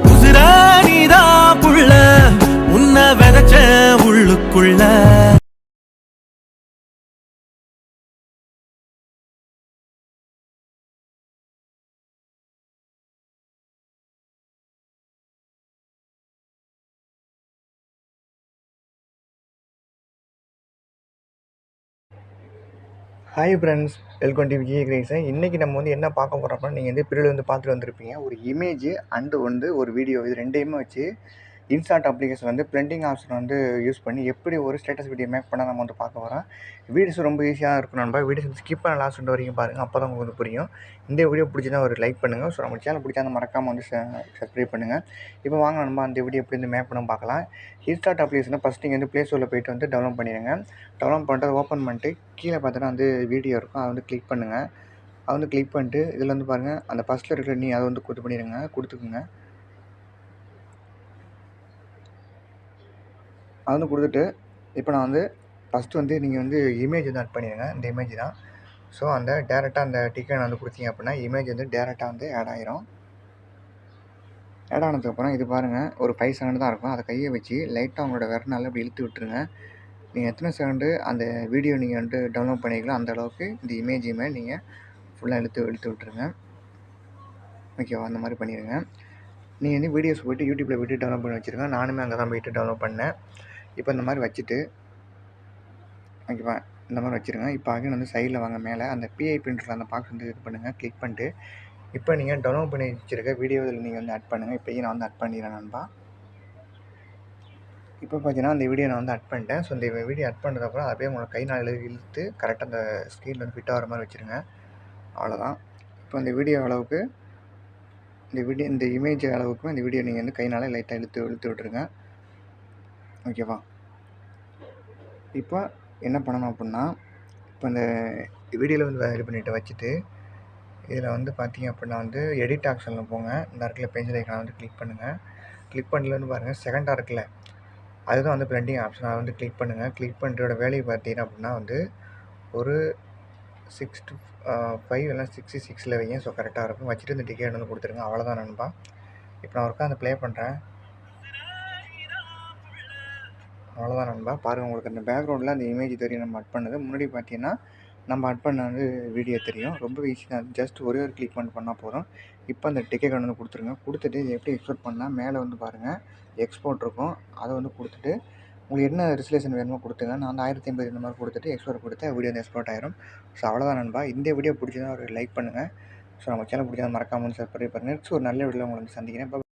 உசுரானிதான் புள்ள உன்னை விதைச்ச உள்ளுக்குள்ள. Hi friends, welcome to Vijay Grayson. இன்றைக்கி நம்ம வந்து என்ன பார்க்க போகிறோம் அப்படின்னா, நீங்கள் வந்து பிரிவில் வந்து பார்த்துட்டு வந்திருப்பீங்க. ஒரு இமேஜ் அண்டு வந்து ஒரு வீடியோ, இது ரெண்டையுமே வச்சு இன்ஸ்டாட் அப்ளிகேஷன் வந்து பிரிண்டிங் ஆப்ஷன் வந்து யூஸ் பண்ணி எப்படி ஒரு ஸ்டேட்டஸ் வீடியோ மேக் பண்ணால் நம்ம வந்து பார்க்க போகிறோம். வீடியோஸ் ரொம்ப ஈஸியாக இருக்கும் நண்பா. வீடியோஸ் வந்து ஸ்கிப் பண்ண லாஸ்ட் வரைக்கும் பாருங்கள், அப்போ தான் உங்களுக்கு வந்து புரியும். இந்த வீடியோ பிடிச்சிருந்தா ஒரு லைக் பண்ணுங்கள். ஸோ நம்ம சேனல் பிடிச்சா மறக்காமல் வந்து சப்ஸ்கிரைப் பண்ணுங்கள். இப்போ வாங்க நண்பா, அந்த வீடியோ எப்படி வந்து மேக் பண்ண பார்க்கலாம். இன்ஸ்டாட் அப்ளிகேஷனை ஃபஸ்ட் நீங்கள் வந்து ப்ளே ஸ்டோரில் போய்ட்டு வந்து டவுன்லோட் பண்ணிடுங்க. டவுன்லோட் பண்ணிட்டு ஓப்பன் பண்ணிட்டு கீழே பார்த்தோன்னா வந்து வீடியோ இருக்கும், அதை வந்து கிளிக் பண்ணுங்கள். அதை வந்து கிளிக் பண்ணிட்டு இதில் வந்து பாருங்கள், அந்த ஃபஸ்ட்டில் இருக்கிற அதை வந்து கொடுத்துக்குங்க. அது வந்து கொடுத்துட்டு இப்போ நான் வந்து ஃபஸ்ட்டு வந்து நீங்கள் வந்து இமேஜ் வந்து ஆட் பண்ணிடுங்க. இந்த இமேஜ் தான். ஸோ அந்த டேரெக்டாக அந்த டிக்கெட் வந்து கொடுத்தீங்க அப்படின்னா இமேஜ் வந்து டேரெக்டாக வந்து ஆட் ஆகிரும். ஆட் ஆனதுக்கப்புறம் இது பாருங்கள், ஒரு 5 செகண்ட் தான் இருக்கும். அதை கையை வச்சு லைட்டாக உங்களோட விரல்னால அப்படி இழுத்து விட்டுருங்க. நீங்கள் எத்தனை செகண்டு அந்த வீடியோ நீங்கள் வந்துட்டு டவுன்லோட் பண்ணிக்கலாம் அந்த அளவுக்கு இந்த இமேஜையுமே நீங்கள் ஃபுல்லாக இழுத்து விட்டுருங்க. ஓகேவா, அந்த மாதிரி பண்ணிடுங்க. நீங்கள் வந்து வீடியோஸ் போய்ட்டு யூடியூப்பில் போய்ட்டு டவுன்லோட் பண்ணி வச்சுருங்க. நானுமே அங்கே தான் போய்ட்டு டவுன்லோட் பண்ணேன். இப்போ இந்த மாதிரி வச்சுட்டு ஓகேவா, இந்த மாதிரி வச்சுருங்க. இப்போ அகைன் வந்து சைடில் வாங்க, மேலே அந்த பிஐ பிரிண்டரில் அந்த பாக்ஸ் வந்து இது பண்ணுங்கள், கிளிக் பண்ணிட்டு இப்போ நீங்கள் டவுன்லோட் பண்ணி வச்சுருக்க வீடியோ இதில் நீங்கள் வந்து ஆட் பண்ணுங்கள். இப்போயும் நான் வந்து ஆட் பண்ணிடுறேன் நண்பா. இப்போ பார்த்தீங்கன்னா அந்த வீடியோ நான் வந்து ஆட் பண்ணிட்டேன். ஸோ இந்த வீடியோ ஆட் பண்ணதுக்கப்புறம் அப்படியே உங்களை கை நாள் இழுத்து கரெக்டாக அந்த ஸ்க்ரீனில் வந்து ஃபிட் ஆகிற மாதிரி வச்சுருங்க. அவ்வளோதான். இப்போ இந்த வீடியோ அளவுக்கு இந்த இமேஜ் அளவுக்கு இந்த வீடியோ நீங்கள் வந்து கைனால் லைட்டாக இழுத்து விட்டுருங்க. ஓகேவா, இப்போ என்ன பண்ணணும் அப்படின்னா, இப்போ இந்த வீடியோவில் வந்து இது பண்ணிவிட்டு வச்சுட்டு இதில் வந்து பார்த்தீங்க அப்படின்னா வந்து எடிட் ஆப்ஷனில் போங்க. இந்த இடத்துல பென்சில் ஐக்கானை வந்து கிளிக் பண்ணுங்கள். கிளிக் பண்ணல வந்து பாருங்கள், செகண்டாக இருக்குல்ல, அதுதான் வந்து பிரிண்டிங் ஆப்ஷன். அதை வந்து கிளிக் பண்ணுங்கள். கிளிக் பண்ணுறதோட வேலையை பார்த்தீங்க அப்படின்னா வந்து ஒரு 6 to 5 இல்லைனா 66 வைங்க. ஸோ கரெக்டாக இருக்கும். வச்சுட்டு இந்த டிக்கெட் வந்து கொடுத்துருங்க. அவ்வளோதான் நண்பா. இப்போ நான் ஒருக்கா அந்த ப்ளே பண்ணுறேன். அவ்வளோதான் நண்பா. பாருங்கள், உங்களுக்கு அந்த பேக்ரவுண்டில் அந்த இமேஜ் தெரியும் நம்ம ஆட் பண்ணது. முன்னாடி பார்த்தீங்கன்னா நம்ம ஆட் பண்ண வந்து வீடியோ தெரியும். ரொம்ப ஈஸி தான். ஜஸ்ட் ஒரே ஒரு கிளிக் பண்ணால் போதும். இப்போ அந்த டிக்கெட் வந்து கொடுத்துருங்க. கொடுத்துட்டு இது எப்படி எக்ஸ்போர்ட் பண்ணால் மேலே வந்து பாருங்கள் எக்ஸ்போர்ட் இருக்கும். அதை வந்து கொடுத்துட்டு உங்களுக்கு என்ன ரெசல்யூஷன் வேணுமோ கொடுத்துங்க. நான் வந்து 1080 இந்த மாதிரி கொடுத்துட்டு எக்ஸ்போர்ட் கொடுத்து வீடியோ வந்து எக்ஸ்போர்ட் ஆயிரும். ஸோ அவ்வளோதான் நண்பா. இந்த வீடியோ பிடிச்சதா ஒரு லைக் பண்ணுங்கள். ஸோ நம்ம சேனல் பிடிச்சதை மறக்காமல் சப்ஸ்கிரைப் பண்ணுங்கள். நெக்ஸ்ட் ஒரு நல்ல வீடியோவில் உங்களை சந்திக்கிறேன்.